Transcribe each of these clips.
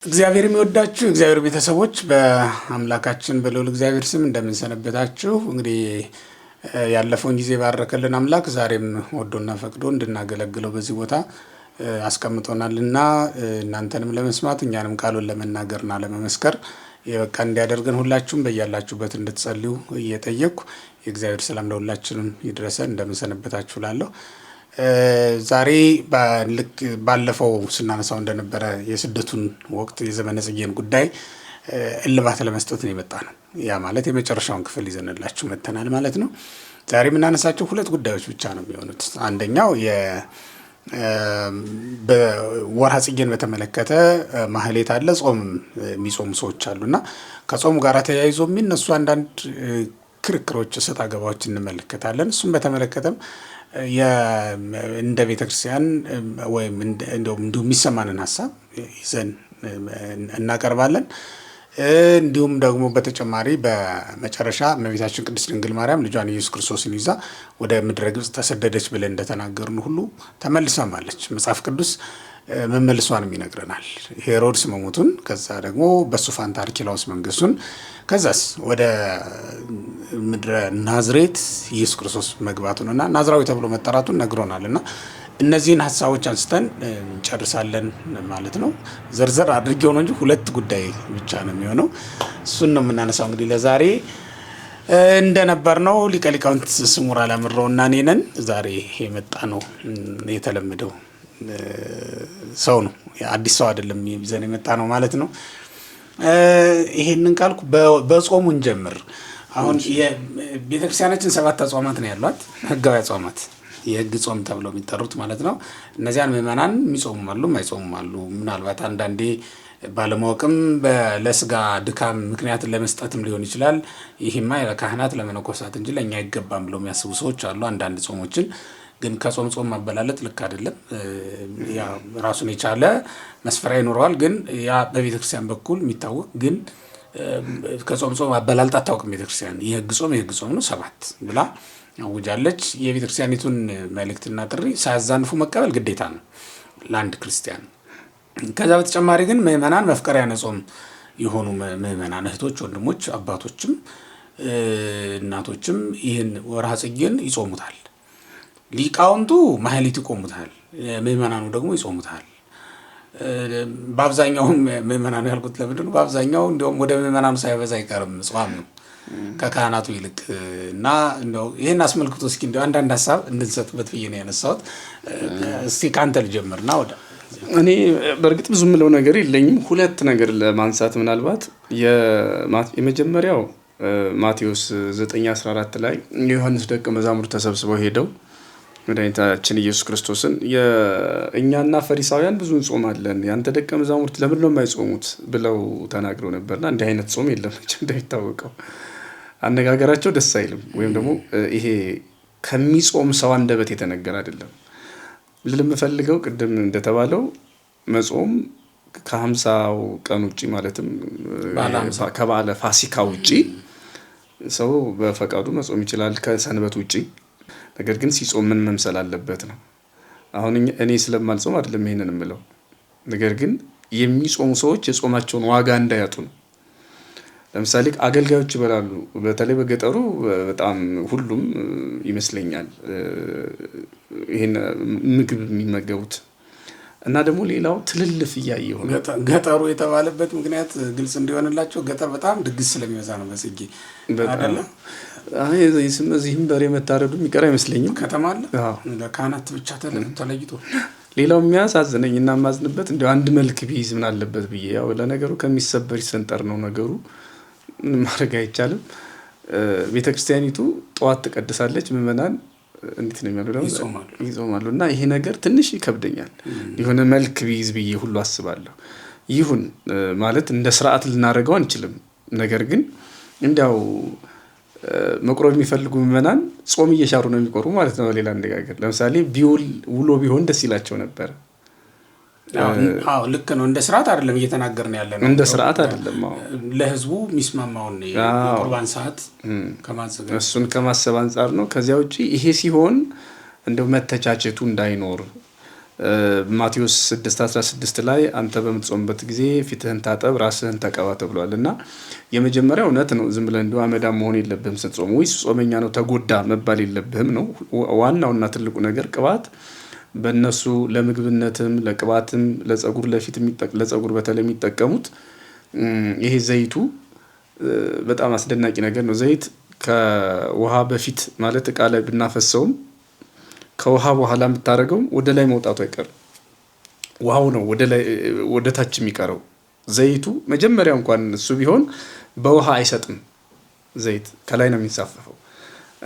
እግዚአብሔር የሚወዳችሁ እግዚአብሔር ቤተሰቦች በአምላካችን በልዑል እግዚአብሔር ስም እንደምንሰነበታችሁ። እንግዲህ ያለፈውን ጊዜ ባረከልን አምላክ ዛሬም ወዶና ፈቅዶ እንድናገለግለው በዚህ ቦታ አስቀምጦናልና እናንተንም ለመስማት እኛንም ቃሉን ለመናገርና ለመመስከር የበቃ እንዲያደርገን ሁላችሁም በያላችሁበት እንድትጸልዩ እየጠየቅኩ የእግዚአብሔር ሰላም ለሁላችንም ይድረሰን። እንደምንሰነበታችሁ ላለሁ ዛሬ ባለፈው ስናነሳው እንደነበረ የስደቱን ወቅት የዘመነ ጽጌን ጉዳይ እልባት ለመስጠት ነው የመጣነው። ያ ማለት የመጨረሻውን ክፍል ይዘንላችሁ መተናል ማለት ነው። ዛሬ የምናነሳቸው ሁለት ጉዳዮች ብቻ ነው የሚሆኑት። አንደኛው በወርሃ ጽጌን በተመለከተ ማህሌት አለ፣ ጾም የሚጾሙ ሰዎች አሉና ከጾሙ ጋር ተያይዞ የሚነሱ አንዳንድ ክርክሮች፣ እሰጥ አገባዎች እንመለከታለን። እሱም በተመለከተም እንደ ቤተክርስቲያን ወይም እንዲሁ የሚሰማንን ሀሳብ ይዘን እናቀርባለን። እንዲሁም ደግሞ በተጨማሪ በመጨረሻ እመቤታችን ቅድስት ድንግል ማርያም ልጇን ኢየሱስ ክርስቶስን ይዛ ወደ ምድረ ግብጽ ተሰደደች ብለን እንደተናገርን ሁሉ ተመልሳማለች። መጽሐፍ ቅዱስ መመልሷንም ይነግረናል። ሄሮድስ መሞቱን፣ ከዛ ደግሞ በሱ ፋንታ አርኬላዎስ መንገሱን፣ ከዛስ ወደ ምድረ ናዝሬት ኢየሱስ ክርስቶስ መግባቱንና ናዝራዊ ተብሎ መጠራቱን ነግሮናልና እነዚህን ሀሳቦች አንስተን እንጨርሳለን ማለት ነው። ዘርዘር አድርጌው ነው እንጂ ሁለት ጉዳይ ብቻ ነው የሚሆነው። እሱን ነው የምናነሳው። እንግዲህ ለዛሬ እንደነበር ነው ሊቀ ሊቃውንት ስሙር አላምረውና እኔ ነን ዛሬ የመጣ ነው። የተለመደው ሰው ነው፣ አዲስ ሰው አይደለም ይዘን የመጣ ነው ማለት ነው። ይሄንን ካልኩ በጾሙ እንጀምር። አሁን የቤተክርስቲያናችን 7 አጽዋማት ነው ያሏት፣ ህጋዊ አጽዋማት፣ የህግ ጾም ተብለው የሚጠሩት ማለት ነው። እነዚያን ምዕመናን የሚጾሙም አሉ፣ የማይጾሙም አሉ። ምናልባት አንዳንዴ ባለማወቅም ለስጋ ድካም ምክንያት ለመስጠትም ሊሆን ይችላል። ይህማ ለካህናት ለመነኮሳት እንጂ ለእኛ አይገባም ብለው የሚያስቡ ሰዎች አሉ። አንዳንድ ጾሞችን ግን ከጾም ማበላለጥ ልክ አይደለም። ያ ራሱን የቻለ መስፈሪያ ይኖረዋል። ግን ያ በቤተክርስቲያን በኩል የሚታወቅ ግን ከጾም ማበላለጥ አታውቅም ቤተክርስቲያን። የህግ ጾም ነው 7 ብላ አውጃለች። የቤተክርስቲያኒቱን መልእክትና ጥሪ ሳያዛንፉ መቀበል ግዴታ ነው ለአንድ ክርስቲያን። ከዛ በተጨማሪ ግን ምዕመናን መፍቀሪያነ ጾም የሆኑ ምዕመናን እህቶች፣ ወንድሞች፣ አባቶችም እናቶችም ይህን ወርሃ ጽጌን ይጾሙታል። ሊቃውንቱ ማህሌት ይቆሙታል፣ ምዕመናኑ ደግሞ ይጾሙታል። በአብዛኛው ምዕመናኑ ያልኩት ለምንድን ነው? በአብዛኛው እንዲያውም ወደ ምዕመናኑ ሳይበዛ አይቀርም ጾም ነው ከካህናቱ ይልቅ እና እንደው ይሄን አስመልክቶ እስኪ እንደው አንዳንድ ሀሳብ እንድንሰጥበት ብዬ ነው ያነሳሁት። እስቲ ካንተ ልጀምርና ወደ እኔ በእርግጥ ብዙ የምለው ነገር የለኝም። ሁለት ነገር ለማንሳት ምናልባት የመጀመሪያው ማቴዎስ 9:14 ላይ የዮሐንስ ደቀ መዛሙርት ተሰብስበው ሄደው መድኃኒታችን ኢየሱስ ክርስቶስን እኛና ፈሪሳውያን ብዙ እንጾማለን፣ ያንተ ደቀ መዛሙርት ለምን ነው የማይጾሙት ብለው ተናግረው ነበርና እንዲህ አይነት ጾም የለም። እንደሚታወቀው አነጋገራቸው ደስ አይልም፣ ወይም ደግሞ ይሄ ከሚጾም ሰው አንደበት የተነገረ አይደለም። ልል የምፈልገው ቅድም እንደተባለው መጾም ከ50 ቀን ውጪ ማለትም ከበዓለ ፋሲካ ውጪ ሰው በፈቃዱ መጾም ይችላል ከሰንበት ውጪ። ነገር ግን ሲጾም ምን መምሰል አለበት ነው። አሁን እኔ ስለማልጾም አይደለም ይሄንን የምለው፣ ነገር ግን የሚጾሙ ሰዎች የጾማቸውን ዋጋ እንዳያጡ ነው። ለምሳሌ አገልጋዮች ይበላሉ፣ በተለይ በገጠሩ በጣም ሁሉም ይመስለኛል ይሄን ምግብ የሚመገቡት። እና ደግሞ ሌላው ትልልፍ እያየሁ ነው። ገጠሩ የተባለበት ምክንያት ግልጽ እንዲሆንላቸው ገጠር በጣም ድግስ ስለሚበዛ ነው በጽጌ አይደለ? እዚህም በሬ መታረዱ የሚቀር አይመስለኝም። ከተማ አለ ለካህናት ብቻ ተለይቶ። ሌላው የሚያሳዝነኝ እና የማዝንበት እንዲያው አንድ መልክ ቢይዝ ምን አለበት ብዬ፣ ያው ለነገሩ ከሚሰበር ይሰንጠር ነው ነገሩ፣ ማድረግ አይቻልም። ቤተክርስቲያኒቱ ጠዋት ትቀድሳለች፣ ምዕመናን እንዴት ነው የሚያደርገው? ይጾማሉ። እና ይሄ ነገር ትንሽ ይከብደኛል። የሆነ መልክ ቢይዝ ብዬ ሁሉ አስባለሁ። ይሁን ማለት እንደ ስርዓት ልናደርገው አንችልም። ነገር ግን እንዲያው መቁረብ የሚፈልጉ ምዕመናን ጾም እየሻሩ ነው የሚቆሩ ማለት ነው። ሌላ አነጋገር ለምሳሌ ውሎ ቢሆን ደስ ይላቸው ነበር። አዎ ልክ ነው። እንደ ስርዓት አይደለም እየተናገርን ያለ ነው። እንደ ስርዓት አይደለም። ለህዝቡ የሚስማማውን የቁርባን ሰዓት ከማዘጋጀት እሱን ከማሰብ አንጻር ነው። ከዚያ ውጪ ይሄ ሲሆን እንደው መተቻቸቱ እንዳይኖር ማቴዎስ 6:16 ላይ አንተ በምትጾምበት ጊዜ ፊትህን ታጠብ ራስህን ተቀባ ተብሏል። እና የመጀመሪያው እውነት ነው። ዝም ብለህ እንዲሁ አመዳም መሆን የለብህም ስትጾም፣ ወይስ ጾመኛ ነው ተጎዳ መባል የለብህም ነው ዋናውና ትልቁ ነገር። ቅባት በእነሱ ለምግብነትም ለቅባትም ለጸጉር ለፊት ለጸጉር በተለይ የሚጠቀሙት ይሄ ዘይቱ በጣም አስደናቂ ነገር ነው። ዘይት ከውሃ በፊት ማለት እቃ ላይ ብናፈሰውም ከውሃ በኋላ የምታደርገው ወደ ላይ መውጣቱ አይቀርም። ውሃው ነው ወደ ታች የሚቀረው። ዘይቱ መጀመሪያ እንኳን እሱ ቢሆን በውሃ አይሰጥም። ዘይት ከላይ ነው የሚንሳፈፈው።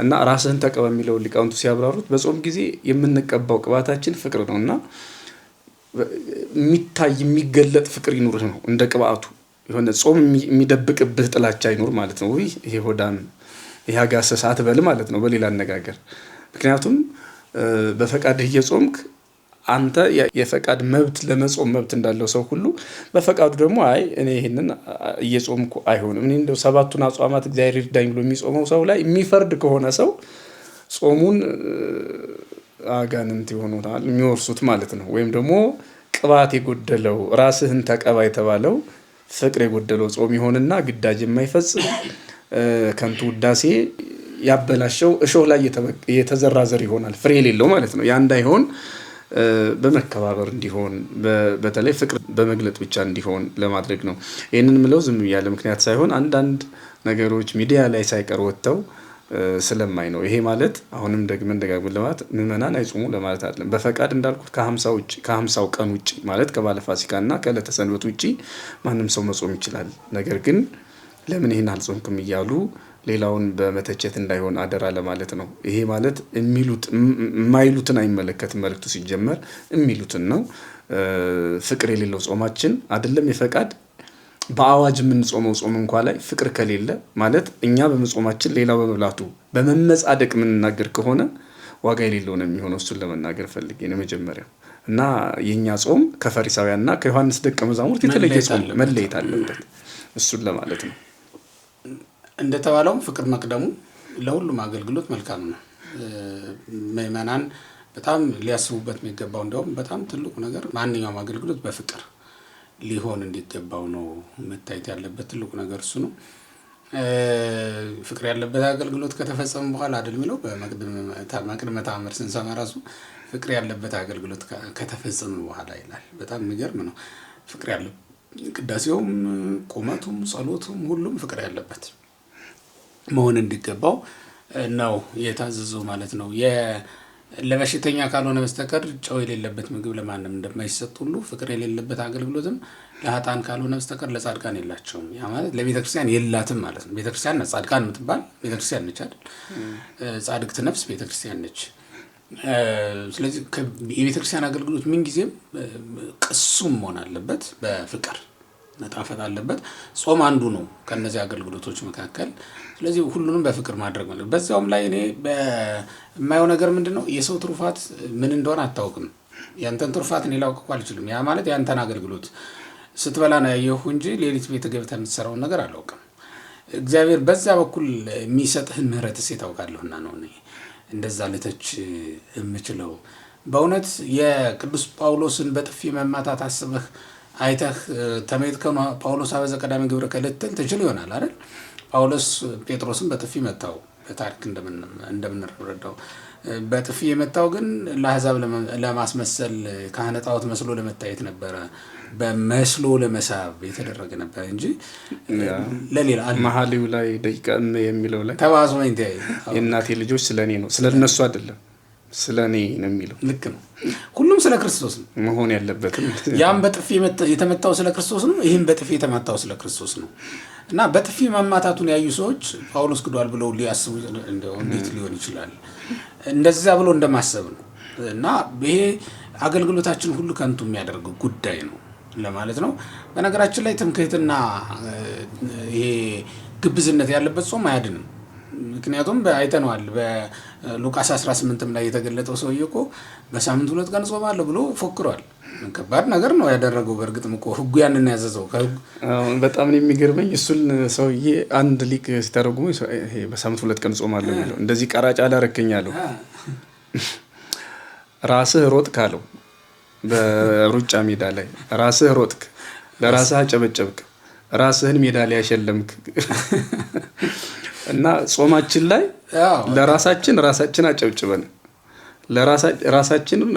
እና ራስህን ተቀባ የሚለው ሊቃውንቱ ሲያብራሩት በጾም ጊዜ የምንቀባው ቅባታችን ፍቅር ነው እና የሚታይ የሚገለጥ ፍቅር ይኑርህ ነው። እንደ ቅባቱ የሆነ ጾም የሚደብቅብህ ጥላቻ አይኑር ማለት ነው። ወይ ይሄ ሆዳም ይሄ አጋሰስ አትበል ማለት ነው በሌላ አነጋገር። ምክንያቱም በፈቃድህ እየጾምክ አንተ የፈቃድ መብት ለመጾም መብት እንዳለው ሰው ሁሉ በፈቃዱ ደግሞ አይ እኔ ይሄንን እየጾምኩ አይሆንም እኔ እንደው 7ቱን አጽዋማት እግዚአብሔር ይርዳኝ ብሎ የሚጾመው ሰው ላይ የሚፈርድ ከሆነ ሰው ጾሙን አጋንንት ይሆኑታል የሚወርሱት ማለት ነው። ወይም ደግሞ ቅባት የጎደለው ራስህን ተቀባ የተባለው ፍቅር የጎደለው ጾም ይሆንና ግዳጅ የማይፈጽም ከንቱ ውዳሴ ያበላሸው እሾህ ላይ የተዘራ ዘር ይሆናል፣ ፍሬ የሌለው ማለት ነው። ያ እንዳይሆን በመከባበር እንዲሆን በተለይ ፍቅር በመግለጥ ብቻ እንዲሆን ለማድረግ ነው። ይህንን ምለው ዝም ያለ ምክንያት ሳይሆን አንዳንድ ነገሮች ሚዲያ ላይ ሳይቀር ወጥተው ስለማይ ነው። ይሄ ማለት አሁንም ደጋግመን ለማለት ምዕመናን አይጾሙ ለማለት አይደለም። በፈቃድ እንዳልኩት ከ50 ቀን ውጪ ማለት ከባለ ፋሲካና ከዕለተ ሰንበት ውጪ ማንም ሰው መጾም ይችላል። ነገር ግን ለምን ይሄን አልጾምክም እያሉ ሌላውን በመተቸት እንዳይሆን አደራ ለማለት ነው። ይሄ ማለት የማይሉትን አይመለከትም። መልእክቱ ሲጀመር የሚሉትን ነው። ፍቅር የሌለው ጾማችን አይደለም የፈቃድ በአዋጅ የምንጾመው ጾም እንኳን ላይ ፍቅር ከሌለ ማለት እኛ በመጾማችን ሌላው በመብላቱ በመመጻደቅ የምንናገር ከሆነ ዋጋ የሌለው ነው የሚሆነው። እሱን ለመናገር ፈልጌ ነው መጀመሪያው። እና የኛ ጾም ከፈሪሳውያንና ከዮሐንስ ደቀ መዛሙርት የተለየ ጾም መለየት አለበት። እሱን ለማለት ነው። እንደተባለውም ፍቅር መቅደሙ ለሁሉም አገልግሎት መልካም ነው። ምዕመናን በጣም ሊያስቡበት የሚገባው እንደውም በጣም ትልቁ ነገር ማንኛውም አገልግሎት በፍቅር ሊሆን እንዲገባው ነው መታየት ያለበት ትልቁ ነገር እሱ ነው። ፍቅር ያለበት አገልግሎት ከተፈጸመ በኋላ አይደል የሚለው በመቅድመ ተአምር ስንሰማ ራሱ ፍቅር ያለበት አገልግሎት ከተፈጸመ በኋላ ይላል። በጣም የሚገርም ነው። ፍቅር ያለበት ቅዳሴውም ቁመቱም ጸሎቱም ሁሉም ፍቅር ያለበት መሆን እንዲገባው ነው የታዘዘው ማለት ነው። ለበሽተኛ ካልሆነ በስተቀር ጨው የሌለበት ምግብ ለማንም እንደማይሰጥ ሁሉ ፍቅር የሌለበት አገልግሎትም ለኃጥአን ካልሆነ በስተቀር ለጻድቃን የላቸውም። ያ ማለት ለቤተክርስቲያን የላትም ማለት ነው። ቤተክርስቲያን ነች ጻድቃን የምትባል ቤተክርስቲያን ነች አይደል? ጻድቅት ነፍስ ቤተክርስቲያን ነች። ስለዚህ የቤተክርስቲያን አገልግሎት ምንጊዜም ቅሱም መሆን አለበት፣ በፍቅር መጣፈጥ አለበት። ጾም አንዱ ነው ከነዚህ አገልግሎቶች መካከል። ስለዚህ ሁሉንም በፍቅር ማድረግ ማለት በዛውም ላይ እኔ በማየው ነገር ምንድነው የሰው ትሩፋት ምን እንደሆነ አታውቅም። ያንተን ትሩፋት እኔ ላውቅ አልችልም። ያ ማለት ያንተን አገልግሎት ስትበላ ነው ያየሁ እንጂ ሌሊት ቤት ገብተህ የምትሰራውን ነገር አላውቅም። እግዚአብሔር በዛ በኩል የሚሰጥህን ምህረትስ ታውቃለህና ነው እኔ እንደዛ ልተች የምችለው። በእውነት የቅዱስ ጳውሎስን በጥፊ መማታት አስበህ አይተህ ተመይትከኑ ጳውሎስ አበዘ ቀዳሚ ግብረ ከልትል ትችል ይሆናል አይደል? ጳውሎስ ጴጥሮስን በጥፊ መታው። በታሪክ እንደምንረዳው በጥፊ የመታው ግን ለአሕዛብ ለማስመሰል ካህነ ጣዖት መስሎ ለመታየት ነበረ። በመስሎ ለመሳብ የተደረገ ነበር እንጂ ለሌላ መሐሌው ላይ ደቂቃ የሚለው ላይ ተባዙ እንተይ የእናቴ ልጆች ስለኔ ነው ስለነሱ አይደለም ስለኔ ነው የሚለው። ልክ ነው። ሁሉም ስለ ክርስቶስ ነው መሆን ያለበትም። ያም በጥፊ የተመታው ስለ ክርስቶስ ነው፣ ይህም በጥፊ የተመታው ስለ ክርስቶስ ነው። እና በጥፊ መማታቱን ያዩ ሰዎች ጳውሎስ ክዷል ብለው ሊያስቡ እንደው እንዴት ሊሆን ይችላል? እንደዛ ብሎ እንደማሰብ ነው። እና ይሄ አገልግሎታችን ሁሉ ከንቱ የሚያደርግ ጉዳይ ነው ለማለት ነው። በነገራችን ላይ ትምክህትና ይሄ ግብዝነት ያለበት ጾም አያድንም። ምክንያቱም አይተነዋል። በሉቃስ 18 ላይ የተገለጠው ሰውዬ እኮ በሳምንት 2 ቀን ጾማለሁ ብሎ ፎክሯል። ከባድ ነገር ነው ያደረገው። በእርግጥም እኮ ሕጉ ያንን ያዘዘው። በጣም ነው የሚገርመኝ። እሱን ሰውዬ አንድ ሊቅ ሲተረጉሙ ይሄ በሳምንት 2 ቀን ጾማለሁ የሚለው እንደዚህ ቀራጭ አላረከኛለሁ። ራስህ ሮጥ ካለው በሩጫ ሜዳ ላይ ራስህ ሮጥክ፣ ለራስህ አጨበጨብክ፣ ራስህን ሜዳሊያ ሸለምክ እና ጾማችን ላይ ራሳችን አጨብጭበን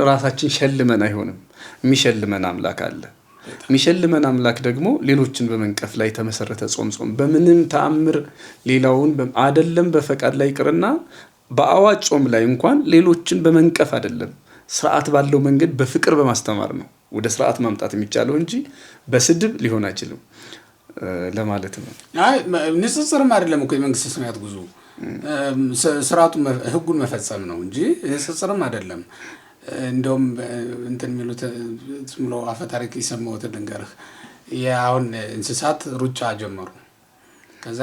ራሳችን ሸልመን አይሆንም። የሚሸልመን አምላክ አለ። የሚሸልመን አምላክ ደግሞ ሌሎችን በመንቀፍ ላይ የተመሰረተ ጾም በምንም ተአምር ሌላውን አይደለም በፈቃድ ላይ ይቅርና በአዋጅ ጾም ላይ እንኳን ሌሎችን በመንቀፍ አይደለም፣ ስርዓት ባለው መንገድ በፍቅር በማስተማር ነው ወደ ስርዓት ማምጣት የሚቻለው እንጂ በስድብ ሊሆን አይችልም ለማለት ነው። ንጽጽርም አይደለም እኮ የመንግስተ ሰማያት ጉዞ ስርዓቱን ህጉን መፈጸም ነው እንጂ ንጽጽርም አይደለም። እንደውም እንትን የሚሉት ዝም ብሎ አፈ ታሪክ የሰማሁት ልንገርህ። አሁን እንስሳት ሩጫ ጀመሩ። ከዛ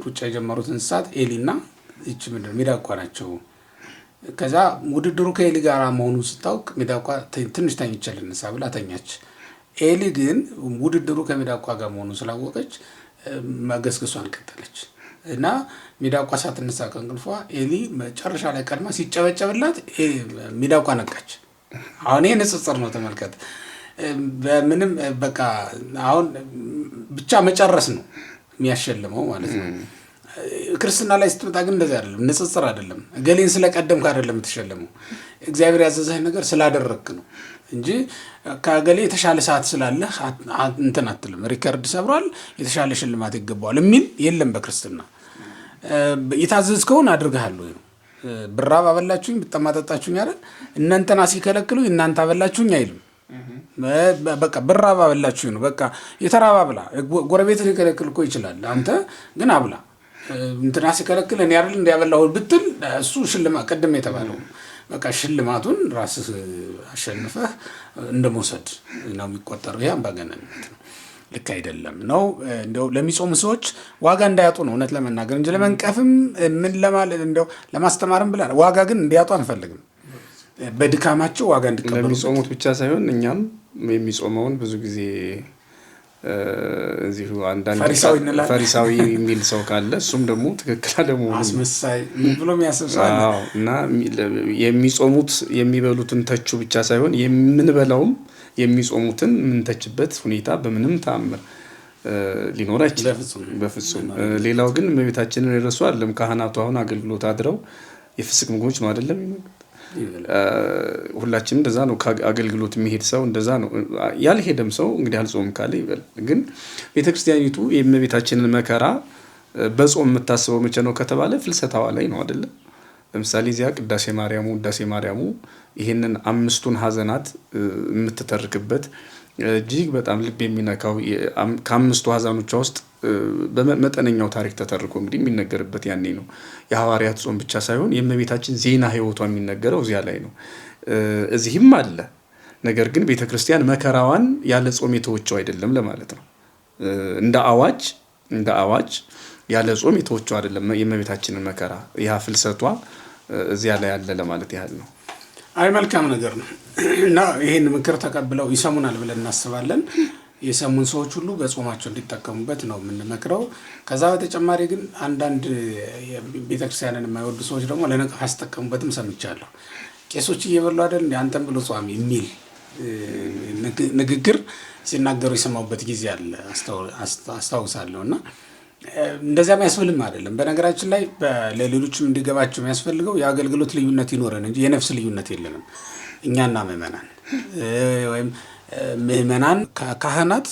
ሩጫ የጀመሩት እንስሳት ኤሊና ይቺ ምንድን ሚዳቋ ናቸው። ከዛ ውድድሩ ከኤሊ ጋር መሆኑን ስታውቅ ሚዳቋ ትንሽ ተኝቼ ልነሳ ብላ ተኛች። ኤሊ ግን ውድድሩ ከሚዳቋ ጋር መሆኑን ስላወቀች መገስገሷን ቀጠለች እና ሚዳቋ ሳትነሳ ከእንቅልፏ ኤሊ መጨረሻ ላይ ቀድማ ሲጨበጨብላት ሚዳቋ ነቃች። አሁን ይሄ ንጽጽር ነው ተመልከት። በምንም በቃ አሁን ብቻ መጨረስ ነው የሚያሸልመው ማለት ነው። ክርስትና ላይ ስትመጣ ግን እንደዚህ አይደለም፣ ንጽጽር አይደለም። ገሌን ስለቀደምክ አይደለም የምትሸለመው፣ እግዚአብሔር ያዘዘህ ነገር ስላደረግክ ነው እንጂ ከገሌ የተሻለ ሰዓት ስላለህ እንትን አትልም። ሪከርድ ሰብሯል የተሻለ ሽልማት ይገባዋል የሚል የለም በክርስትና። የታዘዝከውን አድርገሃል ወይ ነው። ብራብ አበላችሁኝ ብጠማ ጠጣችሁኝ አይደል? እናንተና ሲከለክሉኝ እናንተ አበላችሁኝ አይልም። በቃ ብራብ አበላችሁኝ ነው። በቃ የተራባ ብላ። ጎረቤትን ሊከለክል እኮ ይችላል፣ አንተ ግን አብላ። እንትና ሲከለክል እኔ አይደል እንዲያበላሁ ብትል እሱ ሽልማት ቅድም የተባለው በቃ ሽልማቱን ራስህ አሸንፈህ እንደመውሰድ ነው የሚቆጠረው። ይሄ አምባገነንነት ነው፣ ልክ አይደለም ነው። እንደው ለሚጾሙ ሰዎች ዋጋ እንዳያጡ ነው እውነት ለመናገር እንጂ ለመንቀፍም ምን ለማለት እንደው ለማስተማርም ብላ ዋጋ ግን እንዲያጡ አንፈልግም። በድካማቸው ዋጋ እንዲቀበሉ ለሚጾሙት ብቻ ሳይሆን እኛም የሚጾመውን ብዙ ጊዜ እዚሁ አንዳንድ ፈሪሳዊ የሚል ሰው ካለ እሱም ደግሞ ትክክል አለመሆኑ አስመሳይ ምን ብሎ የሚያስብሳል እና የሚጾሙት የሚበሉትን ተቹ ብቻ ሳይሆን የምንበላውም የሚጾሙትን የምንተችበት ሁኔታ በምንም ተአምር ሊኖር አይችልም በፍጹም። ሌላው ግን እመቤታችንን የረሱ አይደለም ካህናቱ አሁን አገልግሎት አድረው የፍስክ ምግቦች ነው አይደለም ይመገብ። ሁላችንም እንደዛ ነው። ከአገልግሎት የሚሄድ ሰው እንደዛ ነው። ያልሄደም ሰው እንግዲህ አልጾም ካለ ይበል። ግን ቤተክርስቲያኒቱ የእመቤታችንን መከራ በጾም የምታስበው መቼ ነው ከተባለ ፍልሰታዋ ላይ ነው አይደለ? ለምሳሌ እዚያ ውዳሴ ማርያሙ ይሄንን 5ቱን ሐዘናት የምትተርክበት እጅግ በጣም ልብ የሚነካው ከ5ቱ ሐዘኖቿ ውስጥ በመጠነኛው ታሪክ ተተርኮ እንግዲህ የሚነገርበት ያኔ ነው። የሐዋርያት ጾም ብቻ ሳይሆን የእመቤታችን ዜና ህይወቷ የሚነገረው እዚያ ላይ ነው። እዚህም አለ። ነገር ግን ቤተክርስቲያን መከራዋን ያለ ጾም የተወቸው አይደለም ለማለት ነው። እንደ አዋጅ ያለ ጾም የተወቸው አይደለም የእመቤታችንን መከራ ያ ፍልሰቷ እዚያ ላይ አለ ለማለት ያህል ነው። አይ መልካም ነገር ነው እና ይሄን ምክር ተቀብለው ይሰሙናል ብለን እናስባለን። የሰሙን ሰዎች ሁሉ በጾማቸው እንዲጠቀሙበት ነው የምንመክረው። ከዛ በተጨማሪ ግን አንዳንድ ቤተክርስቲያንን የማይወዱ ሰዎች ደግሞ ለነቀፋ ያስጠቀሙበትም ሰምቻለሁ። ቄሶች እየበሉ አይደል እንደ አንተም ብሎ ጾም የሚል ንግግር ሲናገሩ የሰማሁበት ጊዜ አለ አስታውሳለሁ። እና እንደዚያ የሚያስፈልም አይደለም። በነገራችን ላይ ለሌሎችም እንዲገባቸው የሚያስፈልገው የአገልግሎት ልዩነት ይኖረን እንጂ የነፍስ ልዩነት የለንም። እኛና ወይም ምእመናን ካህናት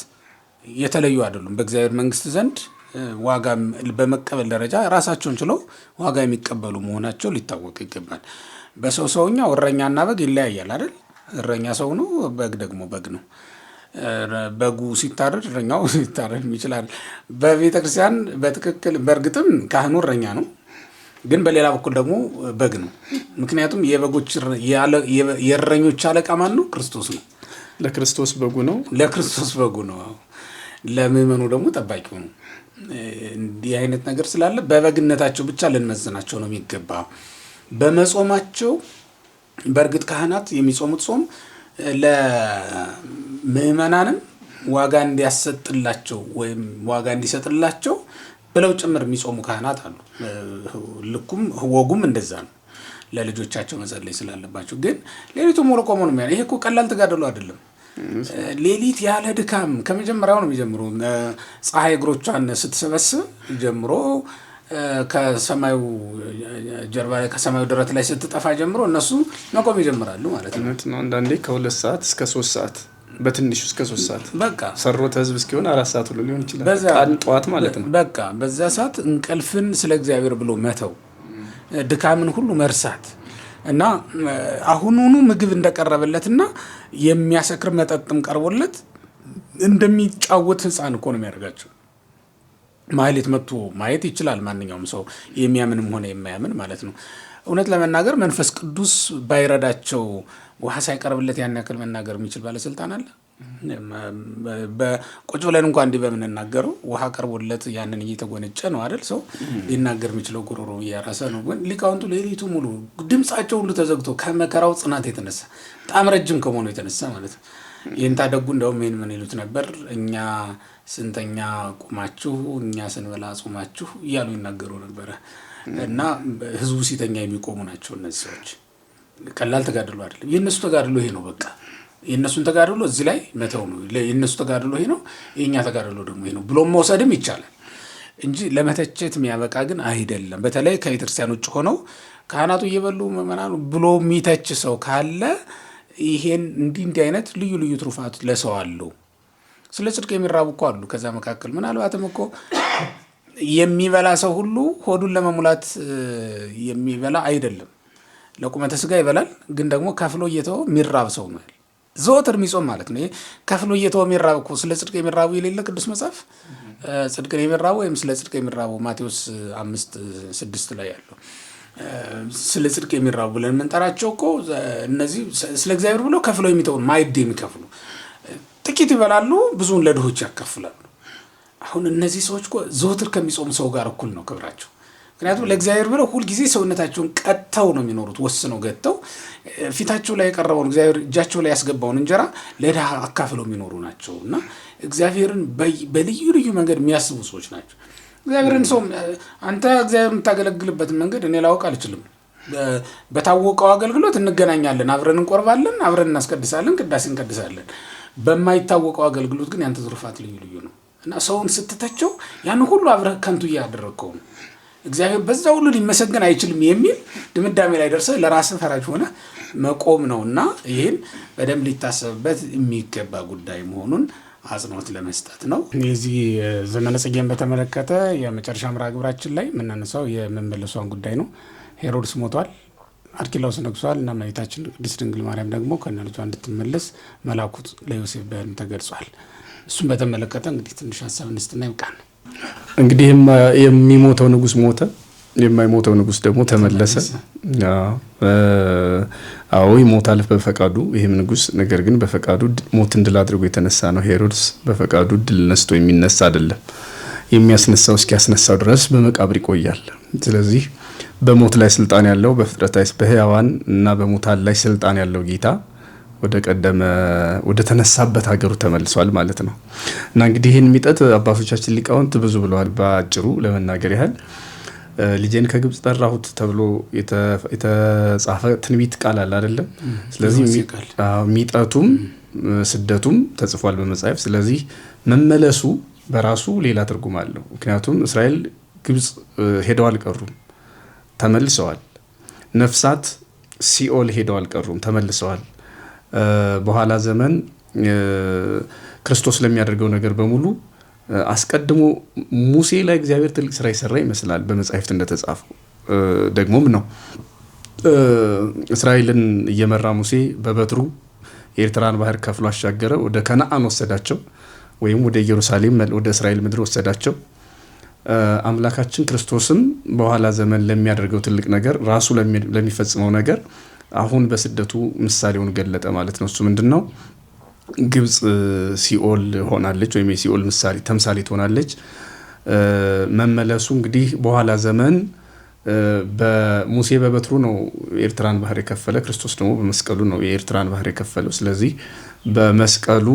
የተለዩ አይደሉም። በእግዚአብሔር መንግስት ዘንድ ዋጋ በመቀበል ደረጃ ራሳቸውን ችለው ዋጋ የሚቀበሉ መሆናቸው ሊታወቅ ይገባል። በሰውኛው እረኛና በግ ይለያያል አይደል? እረኛ ሰው ነው፣ በግ ደግሞ በግ ነው። በጉ ሲታረድ እረኛው ሲታረድ ይችላል። በቤተ ክርስቲያን በትክክል በእርግጥም ካህኑ እረኛ ነው፣ ግን በሌላ በኩል ደግሞ በግ ነው። ምክንያቱም የእረኞች አለቃ ማን ነው? ክርስቶስ ነው። ለክርስቶስ በጉ ነው። ለምእመኑ ደግሞ ጠባቂው ነው። እንዲህ አይነት ነገር ስላለ በበግነታቸው ብቻ ልንመዝናቸው ነው የሚገባ። በመጾማቸው በእርግጥ ካህናት የሚጾሙት ጾም ለምእመናንም ዋጋ እንዲያሰጥላቸው ወይም ዋጋ እንዲሰጥላቸው ብለው ጭምር የሚጾሙ ካህናት አሉ። ልኩም ወጉም እንደዛ ነው። ለልጆቻቸው መጸለይ ስላለባቸው። ግን ሌሊቱ ሙሉ ቆሞ ነው የሚያ ይሄ እኮ ቀላል ተጋድሎ አይደለም። ሌሊት ያለ ድካም ከመጀመሪያው ነው የሚጀምሩ። ፀሐይ እግሮቿን ስትሰበስብ ጀምሮ ከሰማዩ ጀርባ ላይ ከሰማዩ ደረት ላይ ስትጠፋ ጀምሮ እነሱ መቆም ይጀምራሉ ማለት ነው። አንዳንዴ ከ2 ሰዓት እስከ 3 ሰዓት በትንሹ እስከ 3 ሰዓት በቃ ሰሮተ ህዝብ እስኪሆን 4 ሰዓት ሁሉ ሊሆን ይችላል። ቀን ጠዋት ማለት ነው። በቃ በዛ ሰዓት እንቅልፍን ስለ እግዚአብሔር ብሎ መተው፣ ድካምን ሁሉ መርሳት እና አሁኑኑ ምግብ እንደቀረበለትና የሚያሰክር መጠጥም ቀርቦለት እንደሚጫወት ህፃን እኮ ነው የሚያደርጋቸው። ማህሌት መጥቶ ማየት ይችላል ማንኛውም ሰው የሚያምንም ሆነ የማያምን ማለት ነው። እውነት ለመናገር መንፈስ ቅዱስ ባይረዳቸው ውሃ ሳይቀርብለት ያን ያክል መናገር የሚችል ባለስልጣን አለ? በቁጭ ብለን እንኳን እንዲህ በምንናገረው ውሃ ቀርቦለት ያንን እየተጎነጨ ነው አይደል ሰው ሊናገር የሚችለው? ጉሮሮ እያራሰ ነው። ግን ሊቃውንቱ ሌሊቱ ሙሉ ድምፃቸው ሁሉ ተዘግቶ ከመከራው ጽናት የተነሳ በጣም ረጅም ከመሆኑ የተነሳ ማለት ነው። ይህን ታደጉ እንደውም ይህን ምን ይሉት ነበር? እኛ ስንተኛ ቁማችሁ እኛ ስንበላ ጾማችሁ እያሉ ይናገሩ ነበረ። እና ህዝቡ ሲተኛ የሚቆሙ ናቸው እነዚህ ሰዎች። ቀላል ተጋድሎ አይደለም። የእነሱ ተጋድሎ ይሄ ነው። በቃ የእነሱን ተጋድሎ እዚህ ላይ መተው ነው። የእነሱ ተጋድሎ ይሄ ነው፣ የእኛ ተጋድሎ ደግሞ ይሄ ነው ብሎ መውሰድም ይቻላል እንጂ ለመተቸት የሚያበቃ ግን አይደለም። በተለይ ከቤተክርስቲያን ውጭ ሆነው ካህናቱ እየበሉ ምናምን ብሎ የሚተች ሰው ካለ ይሄን እንዲህ አይነት ልዩ ልዩ ትሩፋት ለሰው አለው። ስለ ጽድቅ የሚራቡ እኮ አሉ። ከዛ መካከል ምናልባትም እኮ የሚበላ ሰው ሁሉ ሆዱን ለመሙላት የሚበላ አይደለም። ለቁመተ ስጋ ይበላል፣ ግን ደግሞ ከፍሎ እየተወ የሚራብ ሰው ነው። ዘወትር የሚጾም ማለት ነው። ይሄ ከፍሎ እየተወ የሚራብ እኮ ስለ ጽድቅ የሚራቡ የሌለ ቅዱስ መጽሐፍ ጽድቅን የሚራቡ ወይም ስለ ጽድቅ የሚራቡ ማቴዎስ 5:6 ላይ ያለው ስለ ጽድቅ የሚራቡ ብለን የምንጠራቸው እኮ እነዚህ ስለ እግዚአብሔር ብለው ከፍለው የሚተውን ማዕድ የሚከፍሉ ጥቂት ይበላሉ፣ ብዙውን ለድሆች ያካፍላሉ። አሁን እነዚህ ሰዎች እኮ ዘወትር ከሚጾም ሰው ጋር እኩል ነው ክብራቸው። ምክንያቱም ለእግዚአብሔር ብለው ሁልጊዜ ሰውነታቸውን ቀጥተው ነው የሚኖሩት። ወስነው ገጥተው ፊታቸው ላይ የቀረበውን እግዚአብሔር እጃቸው ላይ ያስገባውን እንጀራ ለድሃ አካፍለው የሚኖሩ ናቸው እና እግዚአብሔርን በልዩ ልዩ መንገድ የሚያስቡ ሰዎች ናቸው። እግዚአብሔርን ሰው አንተ እግዚአብሔር የምታገለግልበትን መንገድ እኔ ላውቅ አልችልም። በታወቀው አገልግሎት እንገናኛለን፣ አብረን እንቆርባለን፣ አብረን እናስቀድሳለን፣ ቅዳሴ እንቀድሳለን። በማይታወቀው አገልግሎት ግን ያንተ ትሩፋት ልዩ ልዩ ነው እና ሰውን ስትተቸው ያን ሁሉ አብረህ ከንቱ እያደረግከው ነው። እግዚአብሔር በዛ ሁሉ ሊመሰገን አይችልም የሚል ድምዳሜ ላይ ደርሰህ ለራስህ ፈራጅ ሆነ መቆም ነውና ይህን በደንብ ሊታሰብበት የሚገባ ጉዳይ መሆኑን አጽንኦት ለመስጠት ነው። የዚህ ዘመነ ጽጌን በተመለከተ የመጨረሻ ምራ ግብራችን ላይ የምናነሳው የመመለሷን ጉዳይ ነው። ሄሮድስ ሞቷል፣ አርኪላዎስ ነግሷል እና እመቤታችን ቅድስት ድንግል ማርያም ደግሞ ከነ ልጇ እንድትመለስ መላኩ ለዮሴፍ በሕልም ተገልጿል። እሱም በተመለከተ እንግዲህ ትንሽ ሀሳብ እንስጥና ይብቃል። እንግዲህ የሚሞተው ንጉስ ሞተ፣ የማይሞተው ንጉስ ደግሞ ተመለሰ። አዎ ይሞታል በፈቃዱ ይህም ንጉስ። ነገር ግን በፈቃዱ ሞትን ድል አድርጎ የተነሳ ነው። ሄሮድስ በፈቃዱ ድል ነስቶ የሚነሳ አይደለም። የሚያስነሳው እስኪያስነሳው ድረስ በመቃብር ይቆያል። ስለዚህ በሞት ላይ ስልጣን ያለው በፍጥረታይስ በሕያዋን እና በሙታን ላይ ስልጣን ያለው ጌታ ወደ ተነሳበት ሀገሩ ተመልሷል ማለት ነው። እና እንግዲህ ይህን ሚጠት አባቶቻችን ሊቃውንት ብዙ ብለዋል። በአጭሩ ለመናገር ያህል ልጄን ከግብጽ ጠራሁት ተብሎ የተጻፈ ትንቢት ቃል አለ አይደለም? ስለዚህ ሚጠቱም ስደቱም ተጽፏል በመጽሐፍ። ስለዚህ መመለሱ በራሱ ሌላ ትርጉም አለው። ምክንያቱም እስራኤል ግብጽ ሄደው አልቀሩም፣ ተመልሰዋል። ነፍሳት ሲኦል ሄደው አልቀሩም፣ ተመልሰዋል። በኋላ ዘመን ክርስቶስ ለሚያደርገው ነገር በሙሉ አስቀድሞ ሙሴ ላይ እግዚአብሔር ትልቅ ስራ ይሰራ ይመስላል በመጻሕፍት እንደተጻፈው። ደግሞም ነው እስራኤልን እየመራ ሙሴ በበትሩ የኤርትራን ባህር ከፍሎ አሻገረ፣ ወደ ከነዓን ወሰዳቸው፣ ወይም ወደ ኢየሩሳሌም ወደ እስራኤል ምድር ወሰዳቸው። አምላካችን ክርስቶስም በኋላ ዘመን ለሚያደርገው ትልቅ ነገር ራሱ ለሚፈጽመው ነገር አሁን በስደቱ ምሳሌውን ገለጠ ማለት ነው። እሱ ምንድነው? ግብጽ ሲኦል ሆናለች፣ ወይም የሲኦል ምሳሌ ተምሳሌ ትሆናለች። መመለሱ እንግዲህ በኋላ ዘመን በሙሴ በበትሩ ነው የኤርትራን ባህር የከፈለ፣ ክርስቶስ ደግሞ በመስቀሉ ነው የኤርትራን ባህር የከፈለው። ስለዚህ በመስቀሉ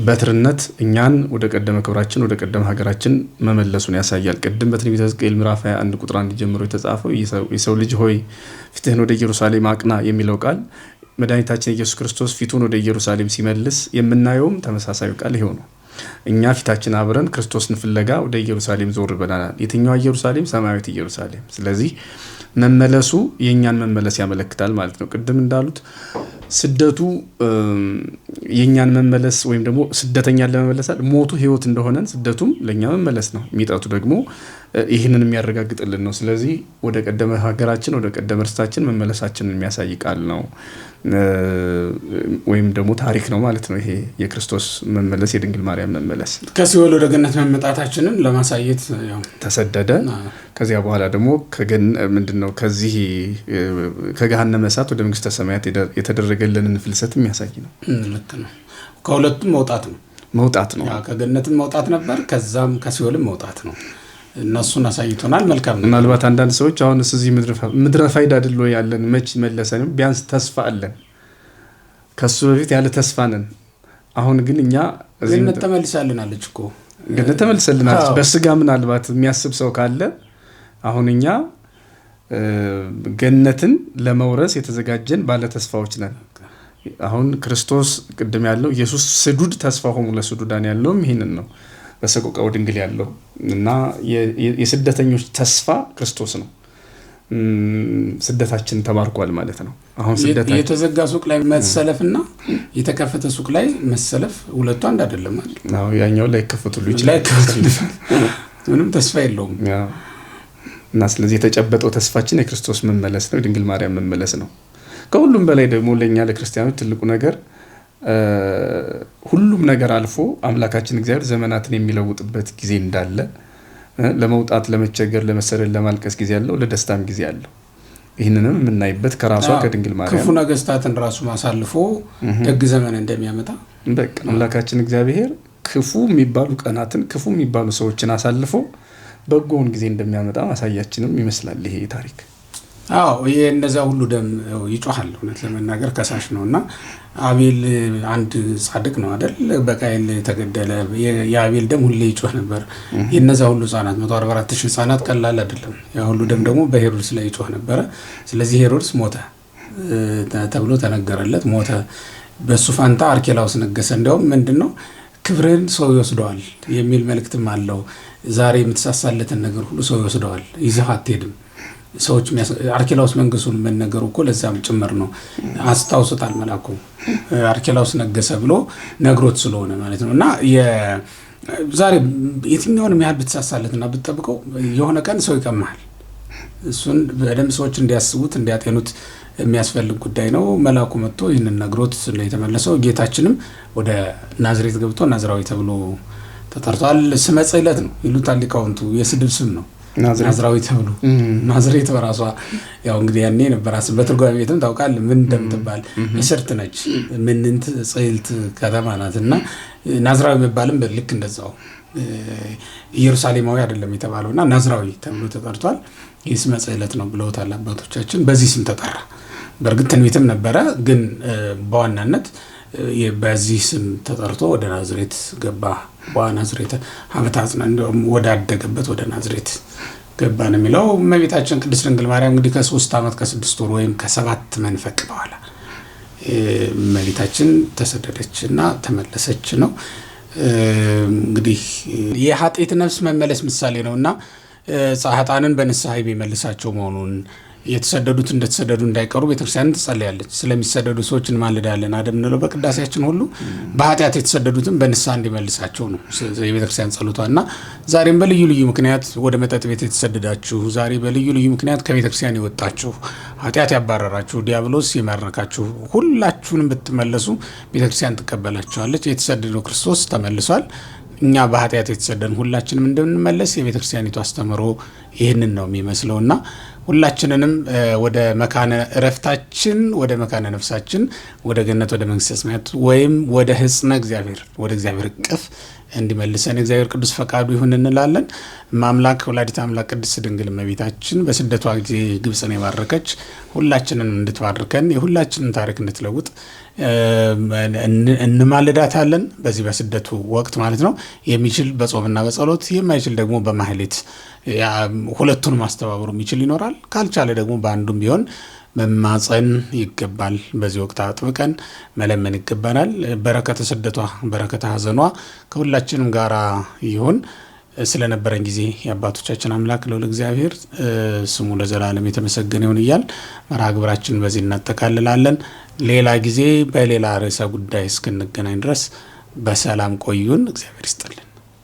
በትርነት እኛን ወደ ቀደመ ክብራችን ወደ ቀደመ ሀገራችን መመለሱን ያሳያል። ቅድም በትንቢተ ሕዝቅኤል ምዕራፍ 21 ቁጥር 1 ጀምሮ የተጻፈው የሰው ልጅ ሆይ ፊትህን ወደ ኢየሩሳሌም አቅና የሚለው ቃል መድኃኒታችን ኢየሱስ ክርስቶስ ፊቱን ወደ ኢየሩሳሌም ሲመልስ የምናየውም ተመሳሳዩ ቃል ይሄው ነው። እኛ ፊታችን አብረን ክርስቶስን ፍለጋ ወደ ኢየሩሳሌም ዞር ብለናል። የትኛው ኢየሩሳሌም? ሰማያዊት ኢየሩሳሌም። ስለዚህ መመለሱ የእኛን መመለስ ያመለክታል ማለት ነው። ቅድም እንዳሉት ስደቱ የእኛን መመለስ ወይም ደግሞ ስደተኛን ለመመለሳል፣ ሞቱ ህይወት እንደሆነን ስደቱም ለእኛ መመለስ ነው። የሚጠቱ ደግሞ ይህንን የሚያረጋግጥልን ነው። ስለዚህ ወደ ቀደመ ሀገራችን ወደ ቀደመ ርስታችን መመለሳችንን የሚያሳይ ቃል ነው ወይም ደግሞ ታሪክ ነው ማለት ነው። ይሄ የክርስቶስ መመለስ የድንግል ማርያም መመለስ ከሲኦል ወደ ገነት መመጣታችንን ለማሳየት ተሰደደ። ከዚያ በኋላ ደግሞ ምንድነው ከዚህ ከገሃነመ እሳት ወደ መንግስተ ሰማያት የተደረገልንን ፍልሰት የሚያሳይ ነው። ልክ ነው። ከሁለቱም መውጣት ነው። ከገነትም መውጣት ነበር፣ ከዛም ከሲኦልም መውጣት ነው። እነሱን አሳይቶናል። መልካም ነው። ምናልባት አንዳንድ ሰዎች አሁን እዚህ ምድረ ፋይዳ አይደል ያለን መች መለሰንም ቢያንስ ተስፋ አለን። ከሱ በፊት ያለ ተስፋ ነን። አሁን ግን እኛ ገነት ተመልሳልናለች እኮ ገነት ተመልሰልናለች። በስጋ ምናልባት የሚያስብ ሰው ካለ አሁን እኛ ገነትን ለመውረስ የተዘጋጀን ባለ ተስፋዎች ነን። አሁን ክርስቶስ ቅድም ያለው ኢየሱስ ስዱድ ተስፋ ሆሙ ለስዱዳን ያለውም ይሄንን ነው። በሰቆቃወ ድንግል ያለው እና የስደተኞች ተስፋ ክርስቶስ ነው። ስደታችን ተባርኳል ማለት ነው። አሁን ስደታችን የተዘጋ ሱቅ ላይ መሰለፍና የተከፈተ ሱቅ ላይ መሰለፍ ሁለቱ አንድ አይደለም ማለት ነው። ያኛው ላይ ከፈቱሉ ይችላል፣ ምንም ተስፋ የለውም። እና ስለዚህ የተጨበጠው ተስፋችን የክርስቶስ መመለስ ነው፣ የድንግል ማርያም መመለስ ነው። ከሁሉም በላይ ደግሞ ለኛ ለክርስቲያኖች ትልቁ ነገር ሁሉም ነገር አልፎ አምላካችን እግዚአብሔር ዘመናትን የሚለውጥበት ጊዜ እንዳለ፣ ለመውጣት ለመቸገር ለመሰደድ ለማልቀስ ጊዜ ያለው፣ ለደስታም ጊዜ ያለው፣ ይህንንም የምናይበት ከራሷ ከድንግል ማርያም ክፉ ነገስታትን ራሱ ማሳልፎ ደግ ዘመን እንደሚያመጣ በቃ አምላካችን እግዚአብሔር ክፉ የሚባሉ ቀናትን ክፉ የሚባሉ ሰዎችን አሳልፎ በጎውን ጊዜ እንደሚያመጣ ማሳያችንም ይመስላል ይሄ ታሪክ። ይሄ እንደዛ ሁሉ ደም ይጮሃል። እውነት ለመናገር ከሳሽ ነውና አቤል አንድ ጻድቅ ነው አይደል? በቃየል ተገደለ። የአቤል ደም ሁሌ ይጮህ ነበር። የነዛ ሁሉ ህፃናት 144,000 ህፃናት ቀላል አይደለም። ያ ሁሉ ደም ደግሞ በሄሮድስ ላይ ይጮህ ነበር። ስለዚህ ሄሮድስ ሞተ ተብሎ ተነገረለት። ሞተ። በሱ ፋንታ አርኬላውስ ነገሰ። እንደውም ምንድነው ክብርን ሰው ይወስደዋል የሚል መልእክትም አለው። ዛሬ የምትሳሳለትን ነገር ሁሉ ሰው ይወስደዋል፣ ይዘህ አትሄድም። ሰዎች አርኬላውስ መንገሱን መነገሩ እኮ ለዛም ጭምር ነው። አስታውሱታል መልአኩ አርኬላውስ ነገሰ ብሎ ነግሮት ስለሆነ ማለት ነውና ዛሬ የትኛውንም ያህል ብትሳሳለትና ብትጠብቀው የሆነ ቀን ሰው ይቀማል። እሱን በደም ሰዎች እንዲያስቡት እንዲያጤኑት የሚያስፈልግ ጉዳይ ነው። መልአኩ መጥቶ ይህንን ነግሮት ነው የተመለሰው። ጌታችንም ወደ ናዝሬት ገብቶ ናዝራዊ ተብሎ ተጠርቷል። ስመ ጽሕለት ነው ይሉታል ሊቃውንቱ፣ የስድብ ስም ነው ናዝራዊ ተብሎ። ናዝሬት በራሷ ያው እንግዲህ ያኔ ነበራስ በትርጓሜ ቤትም ታውቃለህ ምን እንደምትባል እስርት ነች። ምንንት ጽሕልት ከተማ ናትና ናዝራዊ መባልም ልክ እንደዛው ኢየሩሳሌማዊ አይደለም የተባለውና ናዝራዊ ተብሎ ተጠርቷል። ይህ ስመ ጽሕለት ነው ብለውታል አባቶቻችን። በዚህ ስም ተጠራ። በእርግጥ ትንቢትም ነበረ፣ ግን በዋናነት በዚህ ስም ተጠርቶ ወደ ናዝሬት ገባ። በናዝሬት ሀብታጽና እንደውም ወደ አደገበት ወደ ናዝሬት ገባ ነው የሚለው። እመቤታችን ቅድስት ድንግል ማርያም እንግዲህ ከ3 ዓመት ከ6 ወር ወይም ከ7 መንፈቅ በኋላ እመቤታችን ተሰደደችና ተመለሰች ነው። እንግዲህ የኃጢአት ነፍስ መመለስ ምሳሌ ነውና ጻድቃንን በንስሐ የሚመልሳቸው መሆኑን የተሰደዱት እንደተሰደዱ እንዳይቀሩ ቤተክርስቲያን ትጸልያለች። ስለሚሰደዱ ሰዎች እንማልዳለን አደምነው በቅዳሴያችን ሁሉ በኃጢአት የተሰደዱትን በንስሐ እንዲመልሳቸው ነው የቤተክርስቲያን ጸሎቷና ዛሬም በልዩ ልዩ ምክንያት ወደ መጠጥ ቤት የተሰደዳችሁ፣ ዛሬ በልዩ ልዩ ምክንያት ከቤተክርስቲያን የወጣችሁ፣ ኃጢአት ያባረራችሁ፣ ዲያብሎስ የማረካችሁ ሁላችሁንም ብትመለሱ ቤተክርስቲያን ትቀበላችኋለች። የተሰደደው ክርስቶስ ተመልሷል። እኛ በኃጢአት የተሰደድን ሁላችንም እንደምንመለስ የቤተክርስቲያኒቱ አስተምሮ ይህንን ነው የሚመስለውና ሁላችንንም ወደ መካነ እረፍታችን ወደ መካነ ነፍሳችን ወደ ገነት ወደ መንግስተ ሰማያት ወይም ወደ ሕጽነ እግዚአብሔር ወደ እግዚአብሔር እቅፍ እንዲመልሰን እግዚአብሔር ቅዱስ ፈቃዱ ይሁን እንላለን። ማምላክ ወላዲተ አምላክ ቅድስት ድንግል እመቤታችን በስደቷ ጊዜ ግብጽን የባረከች ሁላችንን እንድትባርከን የሁላችንን ታሪክ እንድትለውጥ እንማልዳታለን በዚህ በስደቱ ወቅት ማለት ነው። የሚችል በጾምና በጸሎት የማይችል ደግሞ በማህሌት ሁለቱን ማስተባበሩ የሚችል ይኖራል። ካልቻለ ደግሞ በአንዱም ቢሆን መማፀን ይገባል። በዚህ ወቅት አጥብቀን መለመን ይገባናል። በረከተ ስደቷ በረከተ ሐዘኗ ከሁላችንም ጋራ ይሁን። ስለነበረን ጊዜ የአባቶቻችን አምላክ ልዑል እግዚአብሔር ስሙ ለዘላለም የተመሰገነ ይሁን እያል መርሃ ግብራችንን በዚህ እናጠቃልላለን። ሌላ ጊዜ በሌላ ርዕሰ ጉዳይ እስክንገናኝ ድረስ በሰላም ቆዩን። እግዚአብሔር ይስጥልን።